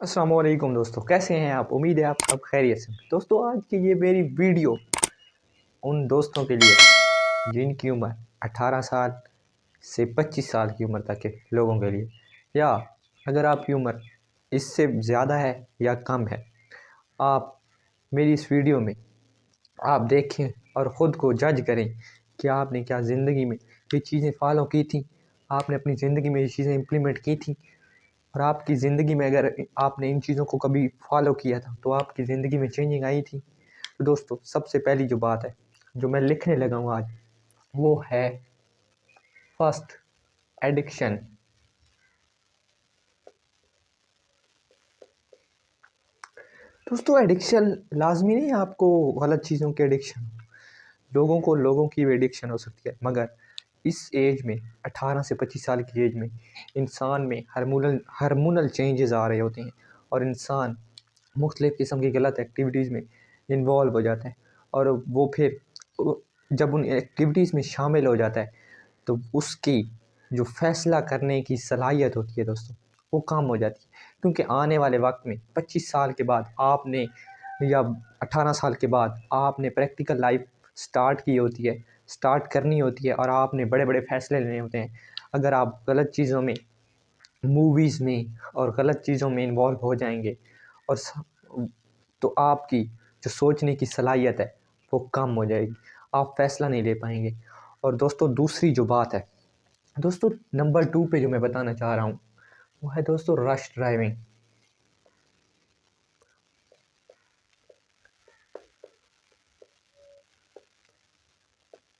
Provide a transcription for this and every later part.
अस्सलाम वालेकुम दोस्तों, कैसे हैं आप? उम्मीद है आप सब खैरियत से होंगे। दोस्तों, आज की ये मेरी वीडियो उन दोस्तों के लिए जिनकी उम्र 18 साल से 25 साल की उम्र तक के लोगों के लिए, या अगर आपकी उम्र इससे ज़्यादा है या कम है, आप मेरी इस वीडियो में आप देखें और ख़ुद को जज करें कि आपने क्या ज़िंदगी में ये चीज़ें फॉलो की थी, आपने अपनी ज़िंदगी में ये चीज़ें इम्प्लीमेंट की थी। और आपकी ज़िंदगी में अगर आपने इन चीज़ों को कभी फॉलो किया था तो आपकी ज़िंदगी में चेंजिंग आई थी। तो दोस्तों, सबसे पहली जो बात है जो मैं लिखने लगा हूँ आज, वो है फर्स्ट, एडिक्शन। दोस्तों, एडिक्शन लाजमी नहीं है आपको गलत चीज़ों की एडिक्शन। लोगों की भी एडिक्शन हो सकती है, मगर इस एज में 18 से 25 साल की एज में इंसान में हार्मोनल चेंजेस आ रहे होते हैं और इंसान मुख्तलिफ़ किस्म की गलत एक्टिविटीज़ में इन्वॉल्व हो जाता है। और वो फिर जब उन एक्टिविटीज़ में शामिल हो जाता है तो उसकी जो फ़ैसला करने की सलाहियत होती है दोस्तों, वो कम हो जाती है। क्योंकि आने वाले वक्त में 25 साल के बाद आपने, या 18 साल के बाद आपने प्रैक्टिकल लाइफ स्टार्ट करनी होती है और आपने बड़े बड़े फ़ैसले लेने होते हैं। अगर आप गलत चीज़ों में, मूवीज़ में और गलत चीज़ों में इन्वॉल्व हो जाएंगे और तो आपकी जो सोचने की सलाहियत है वो कम हो जाएगी, आप फ़ैसला नहीं ले पाएंगे। और दोस्तों, दूसरी जो बात है दोस्तों, नंबर 2 पे जो मैं बताना चाह रहा हूँ वो है दोस्तों रश ड्राइविंग।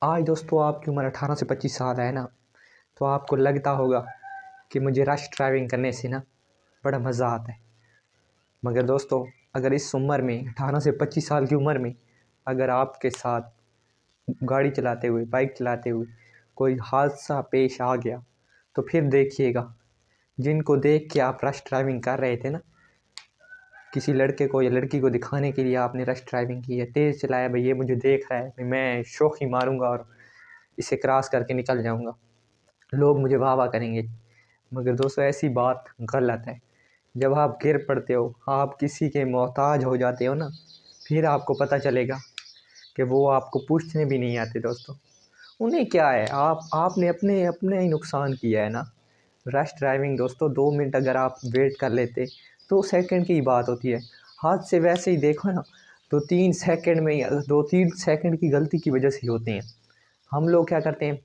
आज दोस्तों आपकी उम्र 18 से 25 साल है ना, तो आपको लगता होगा कि मुझे रश ड्राइविंग करने से ना बड़ा मज़ा आता है। मगर दोस्तों, अगर इस उम्र में 18 से 25 साल की उम्र में अगर आपके साथ गाड़ी चलाते हुए, बाइक चलाते हुए कोई हादसा पेश आ गया, तो फिर देखिएगा, जिनको देख के आप रश ड्राइविंग कर रहे थे ना, किसी लड़के को या लड़की को दिखाने के लिए आपने रश ड्राइविंग की है, तेज़ चलाया, भाई ये मुझे देख रहा है, मैं शौक़ी मारूंगा और इसे क्रॉस करके निकल जाऊंगा, लोग मुझे वाह वाह करेंगे। मगर दोस्तों, ऐसी बात गलत है। जब आप गिर पड़ते हो, आप किसी के मोहताज हो जाते हो ना, फिर आपको पता चलेगा कि वो आपको पूछने भी नहीं आते दोस्तों। उन्हें क्या है, आपने अपने अपने ही नुकसान किया है ना। रश ड्राइविंग दोस्तों, 2 मिनट अगर आप वेट कर लेते, 2 सेकंड की ही बात होती है। हाथ से वैसे ही देखो ना, तो 3 सेकंड में, 2-3 सेकंड की गलती की वजह से ही होते हैं। हम लोग क्या करते हैं,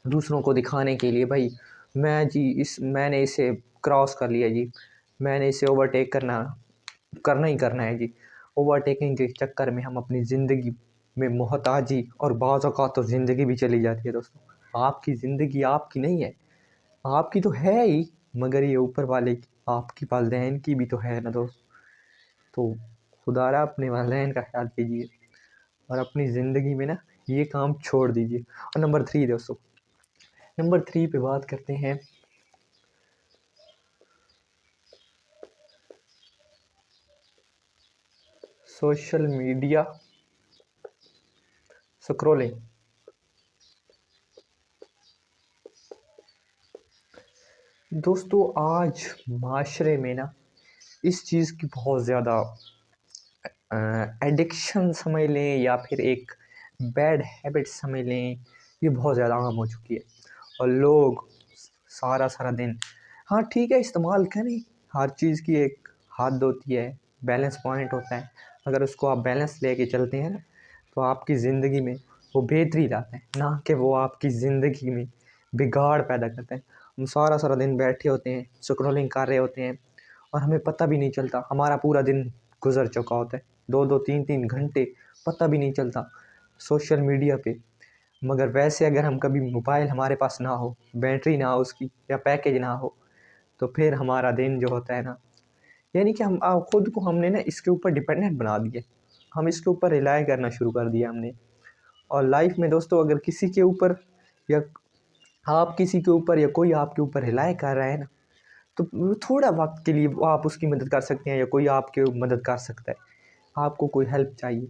दूसरों को दिखाने के लिए, भाई मैंने इसे क्रॉस कर लिया जी, मैंने इसे ओवरटेक करना ही करना है जी। ओवरटेकिंग के चक्कर में हम अपनी ज़िंदगी में मोहताजी, और बाज़ औक़ात तो ज़िंदगी भी चली जाती है दोस्तों। आपकी ज़िंदगी आपकी नहीं है, आपकी तो है ही, मगर ये ऊपर वाले की, आपकी वालदैन की भी तो है ना दोस्त। तो खुदारा अपने वालदैन का ख्याल कीजिए और अपनी ज़िंदगी में ना ये काम छोड़ दीजिए। और नंबर 3 दोस्तों, नंबर 3 पे बात करते हैं सोशल मीडिया स्क्रॉलिंग। दोस्तों, आज माशरे में ना इस चीज़ की बहुत ज़्यादा एडिक्शन समझ लें या फिर एक बैड हैबिट समझ लें, ये बहुत ज़्यादा आम हो चुकी है। और लोग सारा सारा दिन, हाँ ठीक है, इस्तेमाल करें, हर चीज़ की एक हद होती है, बैलेंस पॉइंट होता है। अगर उसको आप बैलेंस लेके चलते हैं ना, तो आपकी ज़िंदगी में वो बेहतरी लाते हैं, ना कि वो आपकी ज़िंदगी में बिगाड़ पैदा करते हैं। हम सारा सारा दिन बैठे होते हैं, स्क्रॉलिंग कर रहे होते हैं और हमें पता भी नहीं चलता, हमारा पूरा दिन गुजर चुका होता है। 2-2 3-3 घंटे पता भी नहीं चलता सोशल मीडिया पे। मगर वैसे अगर हम कभी मोबाइल हमारे पास ना हो, बैटरी ना हो उसकी, या पैकेज ना हो, तो फिर हमारा दिन जो होता है ना, यानी कि हम खुद को हमने ना इसके ऊपर डिपेंडेंट बना दिए, हम इसके ऊपर रिलाय करना शुरू कर दिया हमने। और लाइफ में दोस्तों, अगर किसी के ऊपर, या आप किसी के ऊपर, या कोई आपके ऊपर रिलाय कर रहा है ना, तो थोड़ा वक्त के लिए वो आप उसकी मदद कर सकते हैं, या कोई आपकी मदद कर सकता है, आपको कोई हेल्प चाहिए।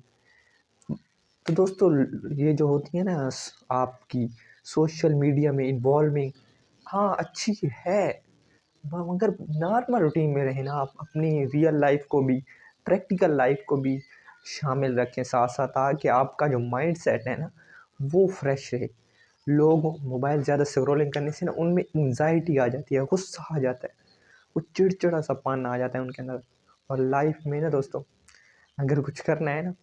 तो दोस्तों, ये जो होती है ना आपकी सोशल मीडिया में इन्वॉल्विंग, हाँ अच्छी है, मगर नॉर्मल रूटीन में रहें ना, आप अपनी रियल लाइफ को भी, प्रैक्टिकल लाइफ को भी शामिल रखें साथ साथ, ताकि आपका जो माइंड सेट है ना वो फ्रेश रहे। लोग मोबाइल ज़्यादा स्क्रॉलिंग करने से ना उनमें एंजाइटी आ जाती है, गुस्सा आ जाता है, वो चिड़चिड़ा सा पान आ जाता है उनके अंदर। और लाइफ में ना दोस्तों, अगर कुछ करना है ना,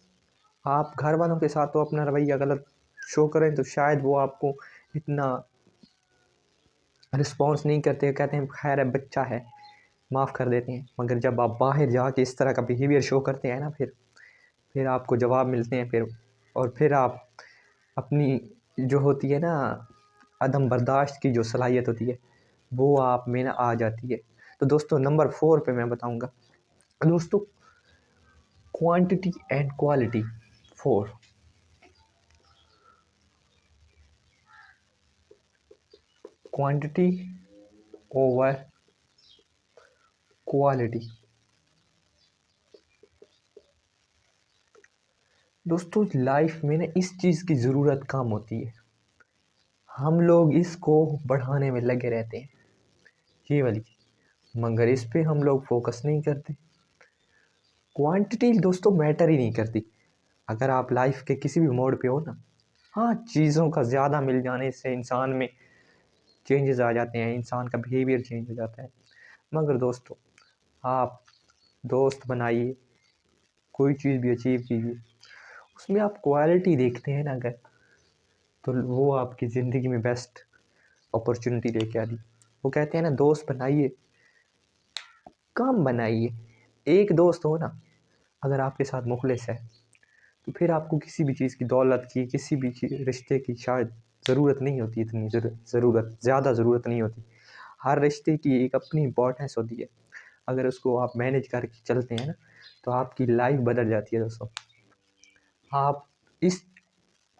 आप घर वालों के साथ तो अपना रवैया गलत शो करें तो शायद वो आपको इतना रिस्पॉन्स नहीं करते, कहते हैं खैर है बच्चा है, माफ़ कर देते हैं। मगर जब आप बाहर जाके इस तरह का बिहेवियर शो करते हैं ना, फिर आपको जवाब मिलते हैं फिर। और फिर आप अपनी जो होती है ना अदम बर्दाश्त की जो सलाहियत होती है वो आप में ना आ जाती है। तो दोस्तों नंबर 4 पे मैं बताऊंगा दोस्तों, quantity and quality. 4, quantity over quality. दोस्तों लाइफ में ना इस चीज़ की ज़रूरत कम होती है, हम लोग इसको बढ़ाने में लगे रहते हैं, ये वाली चीज़, मगर इस पे हम लोग फोकस नहीं करते। क्वांटिटी दोस्तों मैटर ही नहीं करती। अगर आप लाइफ के किसी भी मोड़ पे हो ना, हाँ चीज़ों का ज़्यादा मिल जाने से इंसान में चेंजेस आ जाते हैं, इंसान का बिहेवियर चेंज हो जाता है। मगर दोस्तों आप दोस्त बनाइए, कोई चीज़ भी अचीव कीजिए, उसमें आप क्वालिटी देखते हैं ना अगर, तो वो आपकी ज़िंदगी में बेस्ट अपॉर्चुनिटी लेके आती। वो कहते हैं ना दोस्त बनाइए, कम बनाइए, एक दोस्त हो ना अगर आपके साथ मुखलिस है, तो फिर आपको किसी भी चीज़ की, दौलत की, किसी भी रिश्ते की शायद ज़रूरत नहीं होती, इतनी ज़रूरत ज़्यादा ज़रूरत नहीं होती। हर रिश्ते की एक अपनी इम्पोर्टेंस होती है, अगर उसको आप मैनेज करके चलते हैं ना तो आपकी लाइफ बदल जाती है दोस्तों। आप इस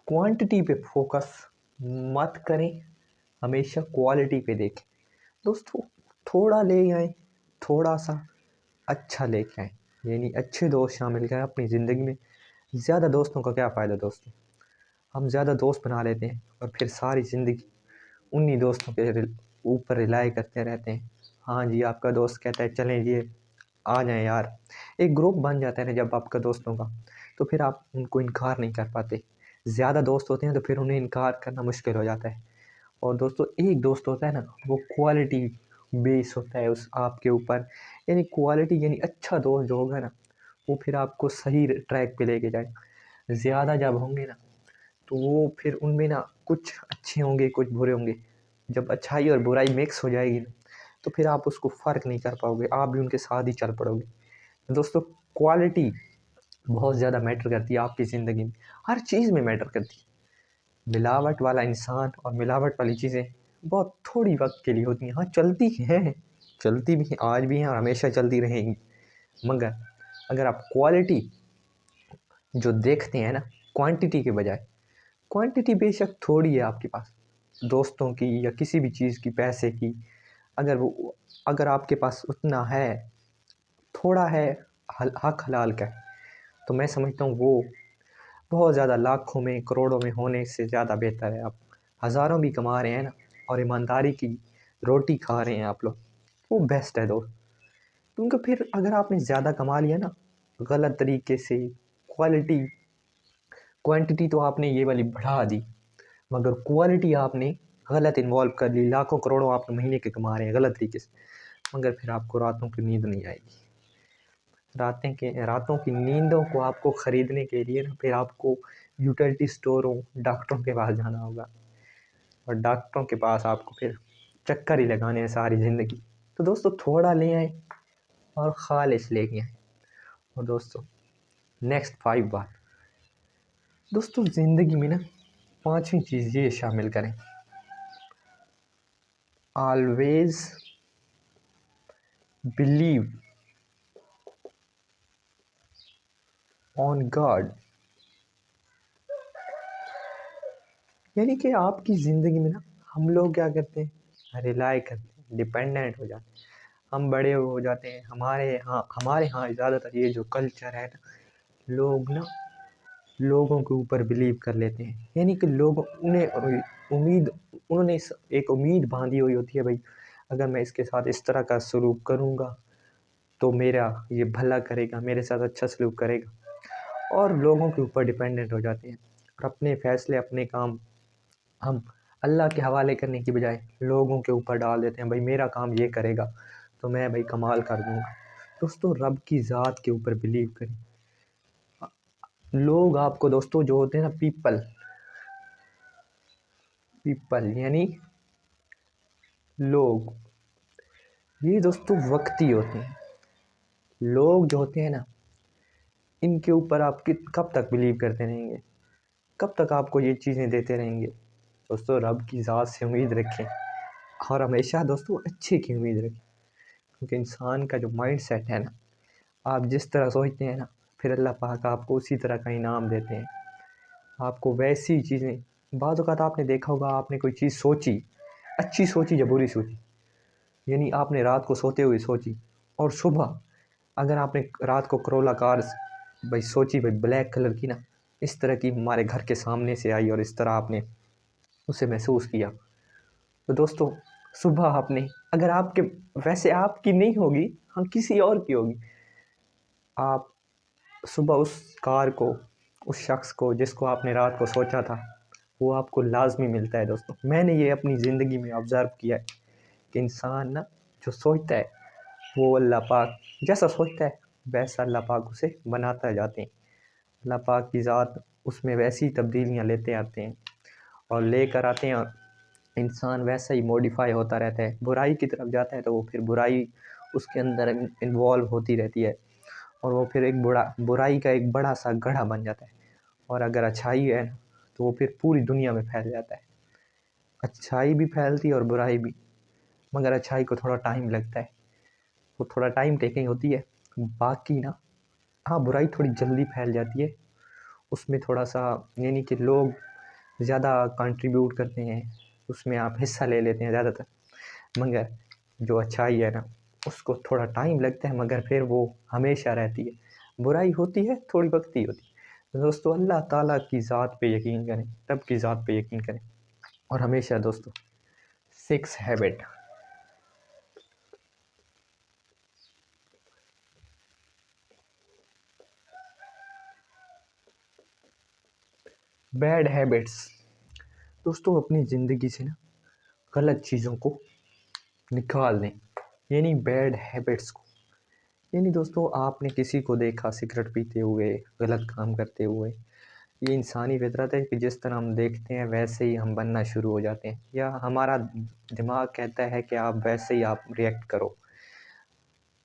क्वांटिटी पे फोकस मत करें, हमेशा क्वालिटी पे देखें दोस्तों। थोड़ा ले आए, थोड़ा सा अच्छा लेके आए, यानी अच्छे दोस्त शामिल करें अपनी ज़िंदगी में। ज़्यादा दोस्तों का क्या फ़ायदा दोस्तों, हम ज़्यादा दोस्त बना लेते हैं और फिर सारी ज़िंदगी उन्हीं दोस्तों के ऊपर रिलाई करते रहते हैं। हाँ जी, आपका दोस्त कहता है चलें ये आ जाएं यार, एक ग्रुप बन जाता है ना जब आपका दोस्तों का, तो फिर आप उनको इनकार नहीं कर पाते। ज़्यादा दोस्त होते हैं तो फिर उन्हें इनकार करना मुश्किल हो जाता है। और दोस्तों एक दोस्त होता है ना वो क्वालिटी बेस होता है उस आपके ऊपर, यानी क्वालिटी यानी अच्छा दोस्त जो होगा ना वो फिर आपको सही ट्रैक पे लेके जाए। ज़्यादा जब होंगे ना तो वो फिर उनमें ना कुछ अच्छे होंगे कुछ बुरे होंगे, जब अच्छाई और बुराई मिक्स हो जाएगी ना तो फिर आप उसको फ़र्क नहीं कर पाओगे, आप भी उनके साथ ही चल पड़ोगे। दोस्तों क्वालिटी बहुत ज़्यादा मैटर करती है आपकी ज़िंदगी में, हर चीज़ में मैटर करती है। मिलावट वाला इंसान और मिलावट वाली चीज़ें बहुत थोड़ी वक्त के लिए होती हैं, हाँ चलती हैं, चलती भी हैं, आज भी हैं और हमेशा चलती रहेंगी। मगर अगर आप क्वालिटी जो देखते हैं ना क्वांटिटी के बजाय, क्वांटिटी बेशक थोड़ी है आपके पास दोस्तों की या किसी भी चीज़ की, पैसे की, अगर आपके पास उतना है, थोड़ा है, हक हलाल का है, तो मैं समझता हूँ वो बहुत ज़्यादा लाखों में करोड़ों में होने से ज़्यादा बेहतर है। आप हज़ारों भी कमा रहे हैं ना और ईमानदारी की रोटी खा रहे हैं आप लोग, वो बेस्ट है दोस्त। क्योंकि फिर अगर आपने ज़्यादा कमा लिया ना गलत तरीके से, क्वालिटी क्वांटिटी तो आपने ये वाली बढ़ा दी, मगर क्वालिटी आपने गलत इन्वॉल्व कर ली, लाखों करोड़ों आप महीने के कमा रहे हैं गलत तरीके से, मगर फिर आपको रातों की नींद नहीं आएगी। रातों की नींदों को आपको ख़रीदने के लिए ना फिर आपको यूटिलिटी स्टोरों, डॉक्टरों के पास जाना होगा, और डॉक्टरों के पास आपको फिर चक्कर ही लगाने हैं सारी ज़िंदगी। तो दोस्तों थोड़ा ले आए और खालिस लेके आए। और दोस्तों नेक्स्ट 5 बात, दोस्तों ज़िंदगी में ना 5वीं चीज़ ये शामिल करें, ऑलवेज बिलीव ऑन गॉड। यानी कि आपकी ज़िंदगी में ना हम लोग क्या करते हैं, रिलाई करते हैं, डिपेंडेंट हो जाते हैं, हम बड़े हो जाते हैं। हमारे यहाँ ज़्यादातर ये जो कल्चर है ना, लोग ना लोगों के ऊपर बिलीव कर लेते हैं, यानी कि लोग उन्हें उम्मीद, उन्होंने एक उम्मीद बांधी हुई होती है भाई, अगर मैं इसके साथ इस तरह का सलूक करूँगा तो मेरा ये भला करेगा, मेरे साथ अच्छा सलूक करेगा। और लोगों के ऊपर डिपेंडेंट हो जाते हैं और अपने फ़ैसले, अपने काम हम अल्लाह के हवाले करने की बजाय लोगों के ऊपर डाल देते हैं। भाई मेरा काम ये करेगा तो मैं भाई कमाल कर दूँगा। दोस्तों रब की ज़ात के ऊपर बिलीव करें। लोग आपको दोस्तों जो होते हैं ना, पीपल यानी लोग, ये दोस्तों वक्ती होते हैं। लोग जो होते हैं ना, इनके ऊपर आप कब तक बिलीव करते रहेंगे, कब तक आपको ये चीज़ें देते रहेंगे। दोस्तों रब की ज़ात से उम्मीद रखें और हमेशा दोस्तों अच्छे की उम्मीद रखें, क्योंकि इंसान का जो माइंड सेट है ना, आप जिस तरह सोचते हैं ना, फिर अल्लाह पाक आपको उसी तरह का इनाम देते हैं। आपको वैसी चीज़ें, बाद औक़ात आपने देखा होगा, आपने कोई चीज़ सोची, अच्छी सोची या बुरी सोची, यानी आपने रात को सोते हुए सोची और सुबह अगर आपने रात को करोला कार भाई सोची, भाई ब्लैक कलर की ना, इस तरह की हमारे घर के सामने से आई और इस तरह आपने उसे महसूस किया, तो दोस्तों सुबह आपने, अगर आपके, वैसे आपकी नहीं होगी, हाँ किसी और की होगी, आप सुबह उस कार को, उस शख्स को जिसको आपने रात को सोचा था, वो आपको लाजमी मिलता है। दोस्तों मैंने ये अपनी ज़िंदगी में ऑब्ज़र्व किया है कि इंसान ना जो सोचता है वो अल्लाह पाक जैसा सोचता है वैसा अल्लाह पाक उसे बनाता जाते हैं। अल्लाह पाक की ज़ात उसमें वैसी तब्दीलियाँ लेते आते हैं और लेकर आते हैं, और इंसान वैसा ही मॉडिफाई होता रहता है। बुराई की तरफ जाता है तो वो फिर बुराई उसके अंदर इन्वॉल्व होती रहती है और वो फिर एक बुराई का एक बड़ा सा गड्ढा बन जाता है। और अगर अच्छाई है तो वो फिर पूरी दुनिया में फैल जाता है। अच्छाई भी फैलती है और बुराई भी, मगर अच्छाई को थोड़ा टाइम लगता है, वो थोड़ा टाइम टेकिंग होती है। बाकी ना, हाँ बुराई थोड़ी जल्दी फैल जाती है, उसमें थोड़ा सा यानी कि लोग ज़्यादा कंट्रीब्यूट करते हैं, उसमें आप हिस्सा ले लेते हैं ज़्यादातर। मगर जो अच्छाई है ना, उसको थोड़ा टाइम लगता है, मगर फिर वो हमेशा रहती है। बुराई होती है, थोड़ी वक्ती होती है। तो दोस्तों अल्लाह ताला की ज़ात पे यकीन करें, रब की ज़ात पे यकीन करें। और हमेशा दोस्तों 6 हैबिट, बैड हैबिट्स, दोस्तों अपनी ज़िंदगी से ना गलत चीज़ों को निकाल दें, यानी बैड हैबिट्स को। यानी दोस्तों आपने किसी को देखा सिगरेट पीते हुए, गलत काम करते हुए, ये इंसानी फितरत है कि जिस तरह हम देखते हैं वैसे ही हम बनना शुरू हो जाते हैं, या हमारा दिमाग कहता है कि आप वैसे ही आप रिएक्ट करो।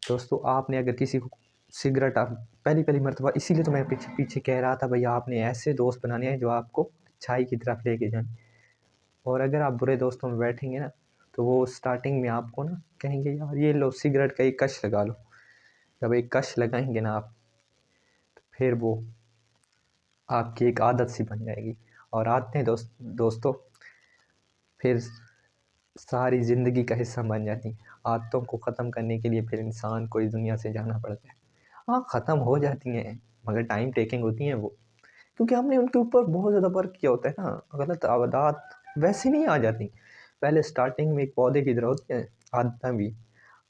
दोस्तों आपने अगर किसी को सिगरेट, आप पहली पहली मरतबा, इसीलिए तो मैं पीछे पीछे कह रहा था भैया, आपने ऐसे दोस्त बनाने हैं जो आपको अच्छाई की तरफ लेके जाएं। और अगर आप बुरे दोस्तों में बैठेंगे ना, तो वो स्टार्टिंग में आपको ना कहेंगे यार ये लो सिगरेट का एक कश लगा लो। जब एक कश लगाएंगे ना आप, तो फिर वो आपकी एक आदत सी बन जाएगी, और आदतें दोस्तों फिर सारी ज़िंदगी का हिस्सा बन जाती हैं। आदतों को ख़त्म करने के लिए फिर इंसान को इस दुनिया से जाना पड़ता है। हाँ ख़त्म हो जाती हैं, मगर टाइम टेकिंग होती हैं वो, क्योंकि हमने उनके ऊपर बहुत ज़्यादा वर्क किया होता है ना। गलत आदत वैसे नहीं आ जाती, पहले स्टार्टिंग में एक पौधे की तरह होती है आदतें भी।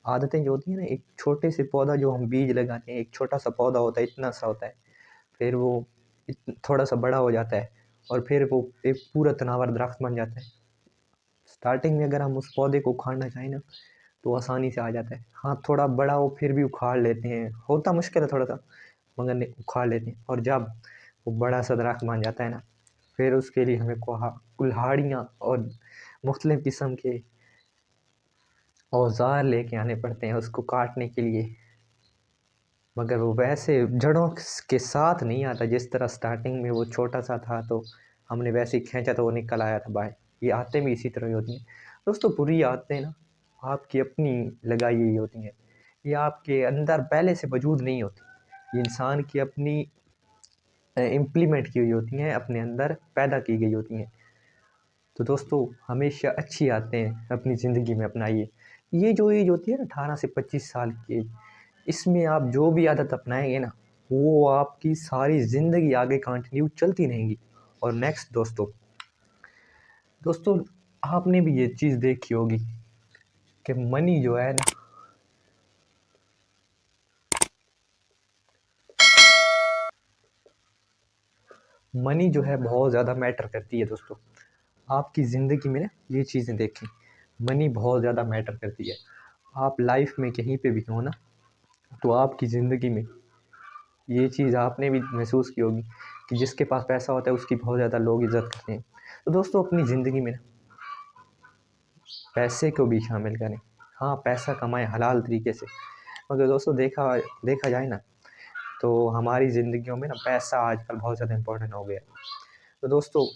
आदतें जो होती हैं ना, एक छोटे से पौधा जो हम बीज लगाते हैं, एक छोटा सा पौधा होता है, इतना सा होता है, फिर वो थोड़ा सा बड़ा हो जाता है और फिर वो एक पूरा तनावर दरख्त बन जाता है। स्टार्टिंग में अगर हम उस पौधे को उखाड़ना चाहें ना, तो आसानी से आ जाता है। हाँ थोड़ा बड़ा हो फिर भी उखाड़ लेते हैं, होता मुश्किल है थोड़ा सा, मगर नहीं उखाड़ लेते हैं। और जब वो बड़ा सा दरख्त बन जाता है ना, फिर उसके लिए हमें कुल्हाड़ियाँ और मुख्तलिफ़ किस्म के औज़ार लेके आने पड़ते हैं उसको काटने के लिए। मगर वो वैसे जड़ों के साथ नहीं आता जिस तरह स्टार्टिंग में वो छोटा सा था, तो हमने वैसे ही खींचा तो वो निकल आया था बाहर। ये आदतें भी इसी तरह ही होती हैं दोस्तों। बुरी आदतें ना आपकी अपनी लगाई हुई होती हैं, ये आपके अंदर पहले से वजूद नहीं होती, ये इंसान की अपनी इम्प्लीमेंट की हुई होती हैं, अपने अंदर पैदा की गई होती हैं। तो दोस्तों हमेशा अच्छी आदतें अपनी ज़िंदगी में अपनाइए। ये जो एज होती है ना 18 से 25 साल की एज, इसमें आप जो भी आदत अपनाएंगे ना, वो आपकी सारी ज़िंदगी आगे कंटिन्यू चलती रहेंगी। और नेक्स्ट दोस्तों, आपने भी ये चीज़ देखी होगी कि मनी जो है ना, मनी जो है बहुत ज़्यादा मैटर करती है दोस्तों। आपकी ज़िंदगी में ना ये चीज़ें देखें, मनी बहुत ज़्यादा मैटर करती है। आप लाइफ में कहीं पे भी हो ना, तो आपकी ज़िंदगी में ये चीज़ आपने भी महसूस की होगी कि जिसके पास पैसा होता है उसकी बहुत ज़्यादा लोग इज़्ज़त करते हैं। तो दोस्तों अपनी ज़िंदगी में ना पैसे को भी शामिल करें। हाँ, पैसा कमाएं हलाल तरीके से, मगर दोस्तों देखा देखा जाए ना, तो हमारी ज़िंदगियों में ना पैसा आजकल बहुत ज़्यादा इम्पोर्टेंट हो गया है। तो दोस्तों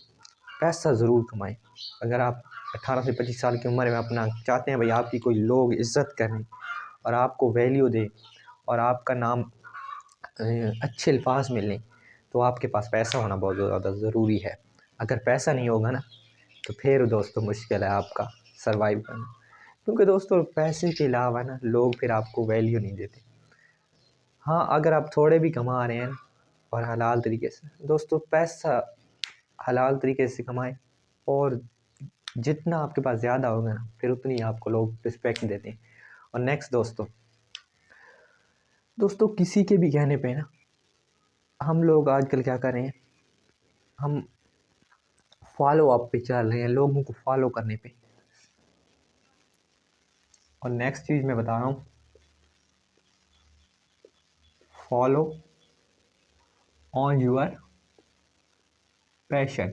पैसा ज़रूर कमाएं। अगर आप 18 से 25 साल की उम्र में अपना चाहते हैं भाई आपकी कोई लोग इज़्ज़त करें और आपको वैल्यू दें और आपका नाम अच्छे अल्फाज में लें, तो आपके पास पैसा होना बहुत ज़्यादा ज़रूरी है। अगर पैसा नहीं होगा ना, तो फिर दोस्तों मुश्किल है आपका सर्वाइव करना, क्योंकि दोस्तों पैसे के अलावा ना लोग फिर आपको वैल्यू नहीं देते। हाँ, अगर आप थोड़े भी कमा रहे हैं और हलाल तरीके से, दोस्तों पैसा हलाल तरीके से कमाएं, और जितना आपके पास ज़्यादा होगा ना, फिर उतनी आपको लोग रिस्पेक्ट देते हैं। और नेक्स्ट दोस्तों किसी के भी कहने पे ना, हम लोग आजकल क्या कर रहे हैं, हम फॉलो अप पे चल रहे हैं, लोगों को फॉलो करने पे। और नेक्स्ट चीज़ मैं बता रहा हूँ, follow on your passion,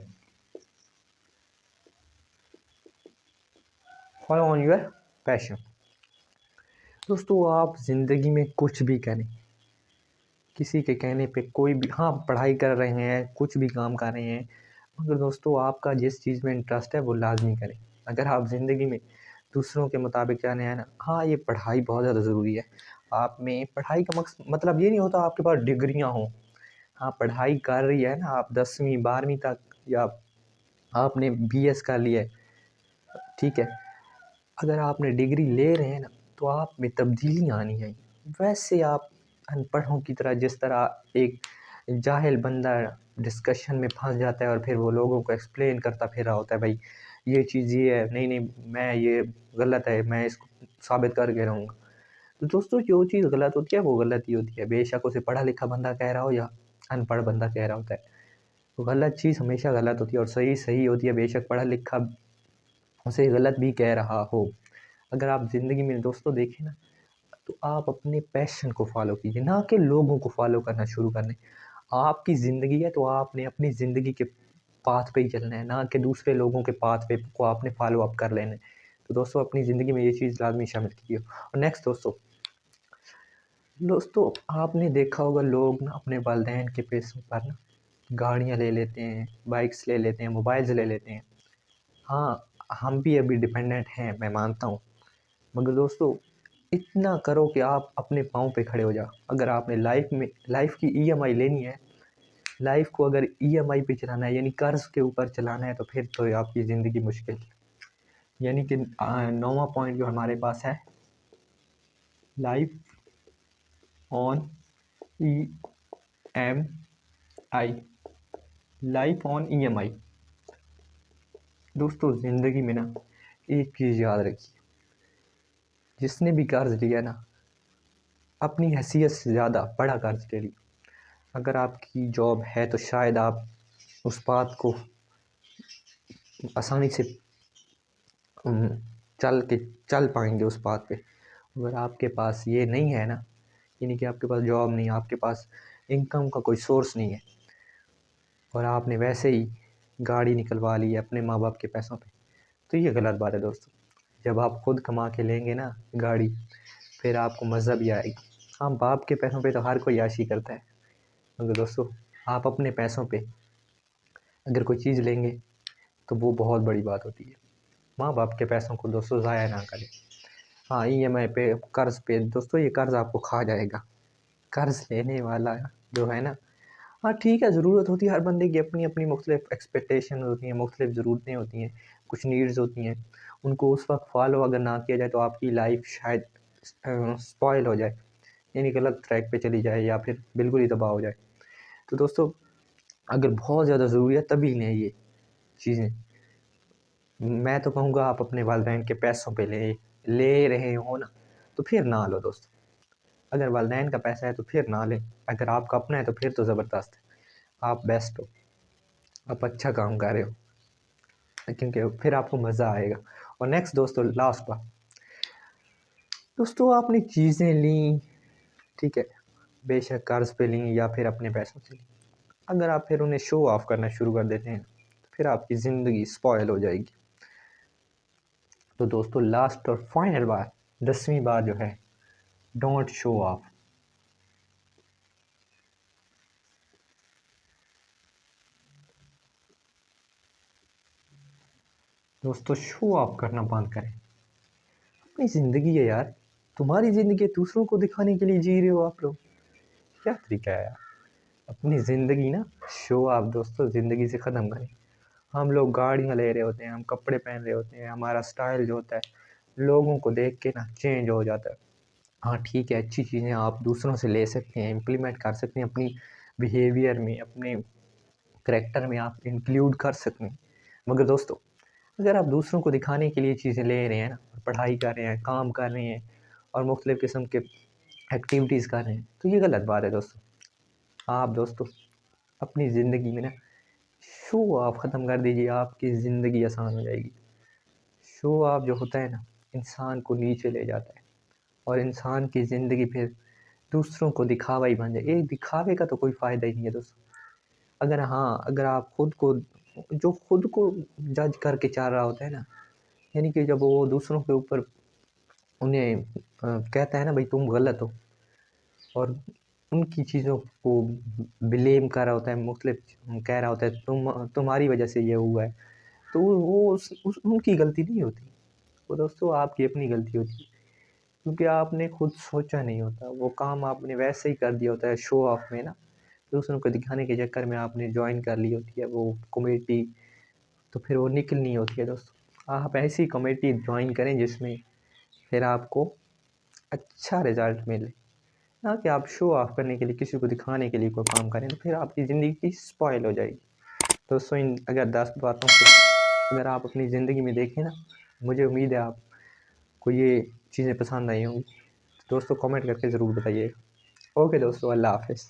follow on your passion. दोस्तों आप ज़िंदगी में कुछ भी करें, किसी के कहने पे कोई भी, हाँ पढ़ाई कर रहे हैं, कुछ भी काम कर रहे हैं, मगर दोस्तों आपका जिस चीज़ में इंटरेस्ट है वो लाजमी करें। अगर आप ज़िंदगी में दूसरों के मुताबिक जाने हैं ना, हाँ ये पढ़ाई बहुत ज़्यादा ज़रूरी है। आप में पढ़ाई का मतलब ये नहीं होता आपके पास डिग्रियाँ हों। हाँ पढ़ाई कर रही है ना, आप 10वीं 12वीं तक, या आपने BS कर लिया है, ठीक है, अगर आपने डिग्री ले रहे हैं ना, तो आप में तब्दीलियाँ आनी चाहिए। वैसे आप अनपढ़ों की तरह, जिस तरह एक जाहिल बंदा डिस्कशन में फंस जाता है और फिर वो लोगों को एक्सप्लेन करता फिर रहा होता है, भाई ये चीज़ ये है, नहीं नहीं मैं ये गलत है, मैं इसको साबित करके रहूँगा। तो दोस्तों जो चीज़ गलत होती है वो गलत ही होती है, बेशक उसे पढ़ा लिखा बंदा कह रहा हो या अनपढ़ बंदा कह रहा होता है। तो गलत चीज़ हमेशा गलत होती है और सही सही होती है, बेशक पढ़ा लिखा उसे गलत भी कह रहा हो। अगर आप ज़िंदगी में दोस्तों देखें ना, तो आप अपने पैशन को फॉलो कीजिए, ना कि लोगों को फॉलो करना शुरू कर दें। आपकी ज़िंदगी है तो आपने अपनी ज़िंदगी के पाथ पे ही चलना है, ना कि दूसरे लोगों के पाथ पे को आपने फॉलो अप कर लेना है। तो दोस्तों अपनी ज़िंदगी में ये चीज़ लाजमी शामिल कीजिए। और नेक्स्ट दोस्तों आपने देखा होगा लोग ना अपने वालिदैन के पैसों पर ना गाड़ियाँ ले लेते हैं, बाइक्स ले लेते हैं, मोबाइल्स ले लेते हैं। हाँ, हम भी अभी डिपेंडेंट हैं, मैं मानता हूँ, मगर दोस्तों इतना करो कि आप अपने पाँव पे खड़े हो जाओ। अगर आपने लाइफ की EMI लेनी है, लाइफ को अगर EMI पे चलाना है, यानी कर्ज के ऊपर चलाना है, तो फिर तो आपकी ज़िंदगी मुश्किल है। यानी कि 9वां पॉइंट जो हमारे पास है, life on EMI, life on EMI। दोस्तों ज़िंदगी में ना एक चीज़ याद रखिए, जिसने भी कर्ज लिया ना, अपनी हैसियत से ज़्यादा बड़ा कर्ज ले लिया। अगर आपकी जॉब है तो शायद आप उस बात को आसानी से चल पाएंगे उस बात पे। अगर आपके पास ये नहीं है ना, यानी कि आपके पास जॉब नहीं, आपके पास इनकम का कोई सोर्स नहीं है, और आपने वैसे ही गाड़ी निकलवा ली है अपने माँ बाप के पैसों पे, तो ये गलत बात है दोस्तों। जब आप खुद कमा के लेंगे ना गाड़ी, फिर आपको मज़ा भी आएगा। हाँ बाप के पैसों पे तो हर कोई याशी करता है, मगर दोस्तों आप अपने पैसों पे अगर कोई चीज़ लेंगे तो वो बहुत बड़ी बात होती है। माँ बाप के पैसों को दोस्तों ज़ाया ना करें। हाँ EMI पे, कर्ज़ पे, दोस्तों ये कर्ज़ आपको खा जाएगा। कर्ज़ लेने वाला जो है ना, हाँ ठीक है, ज़रूरत होती है हर बंदे की, अपनी अपनी मुख्तलिफ एक्सपेक्टेशन होती हैं, मुख्तलिफ ज़रूरतें होती हैं, कुछ नीड्स होती हैं, उनको उस वक्त फॉलो अगर ना किया जाए तो आपकी लाइफ शायद स्पॉइल हो जाए, यानी गलत ट्रैक पे चली जाए या फिर बिल्कुल ही तबाह हो जाए। तो दोस्तों अगर बहुत ज़्यादा ज़रूरी है तभी लें ये चीज़ें। मैं तो कहूँगा आप अपने वालिदैन के पैसों पे लें ले रहे हो ना तो फिर ना लो दोस्तों। अगर वालिदैन का पैसा है तो फिर ना लें, अगर आपका अपना है तो फिर तो ज़बरदस्त है, आप बेस्ट हो, आप अच्छा काम कर रहे हो, क्योंकि फिर आपको मज़ा आएगा। और नेक्स्ट दोस्तों, लास्ट बात दोस्तों, आपने चीज़ें ली, ठीक है, बेशक कर्ज पे ली या फिर अपने पैसों से ली, अगर आप फिर उन्हें शो ऑफ करना शुरू कर देते हैं तो फिर आपकी ज़िंदगी स्पॉयल हो जाएगी। तो दोस्तों लास्ट और फाइनल बात, 10वीं बात जो है, डोंट शो ऑफ। दोस्तों शो ऑफ करना बंद करें, अपनी ज़िंदगी है यार, तुम्हारी ज़िंदगी दूसरों को दिखाने के लिए जी रहे हो आप लोग, क्या तरीका है यार। अपनी ज़िंदगी ना शो ऑफ दोस्तों ज़िंदगी से ख़त्म करें। हम लोग गाड़ियाँ ले रहे होते हैं, हम कपड़े पहन रहे होते हैं, हमारा स्टाइल जो होता है लोगों को देख के ना चेंज हो जाता है। हाँ ठीक है, अच्छी चीज़ें आप दूसरों से ले सकते हैं, इम्प्लीमेंट कर सकते हैं, अपनी बिहेवियर में, अपने करैक्टर में आप इंक्लूड कर सकते हैं। मगर दोस्तों अगर आप दूसरों को दिखाने के लिए चीज़ें ले रहे हैं ना, पढ़ाई कर रहे हैं, काम कर रहे हैं और मुख्तलिफ़ किस्म के एक्टिविटीज़ कर रहे हैं, तो ये गलत बात है दोस्तों। आप दोस्तों अपनी ज़िंदगी में ना शो ऑफ ख़त्म कर दीजिए, आपकी ज़िंदगी आसान हो जाएगी। शो ऑफ जो होता है ना, इंसान को नीचे ले जाता है और इंसान की ज़िंदगी फिर दूसरों को दिखावा ही बन जाए। एक दिखावे का तो कोई फ़ायदा ही नहीं है दोस्तों। अगर हाँ, अगर आप खुद को, जो खुद को जज करके चल रहा होता है ना, यानी कि जब वो दूसरों के ऊपर उन्हें कहता है ना भाई तुम गलत हो, और उनकी चीज़ों को ब्लेम कर रहा होता है, मुख्तलिफ कह रहा होता है तुम्हारी वजह से ये हुआ है, तो वो उनकी गलती नहीं होती, वो दोस्तों आपकी अपनी गलती होती है, क्योंकि आपने खुद सोचा नहीं होता, वो काम आपने वैसे ही कर दिया होता है शो ऑफ में ना, दूसरों को दिखाने के चक्कर में आपने ज्वाइन कर ली होती है वो कमेटी, तो फिर वो निकलनी होती है दोस्तों। आप ऐसी कमेटी ज्वाइन करें जिसमें फिर आपको अच्छा रिज़ल्ट मिले, ना कि आप शो ऑफ करने के लिए, किसी को दिखाने के लिए कोई काम करें, तो फिर आपकी ज़िंदगी स्पॉइल हो जाएगी। दोस्तों इन अगर 10 बातों को अगर आप अपनी ज़िंदगी में देखें ना, मुझे उम्मीद है आपको ये चीज़ें पसंद आई होंगी। दोस्तों कमेंट करके ज़रूर बताइएगा। ओके दोस्तों, अल्लाह हाफ़िज़।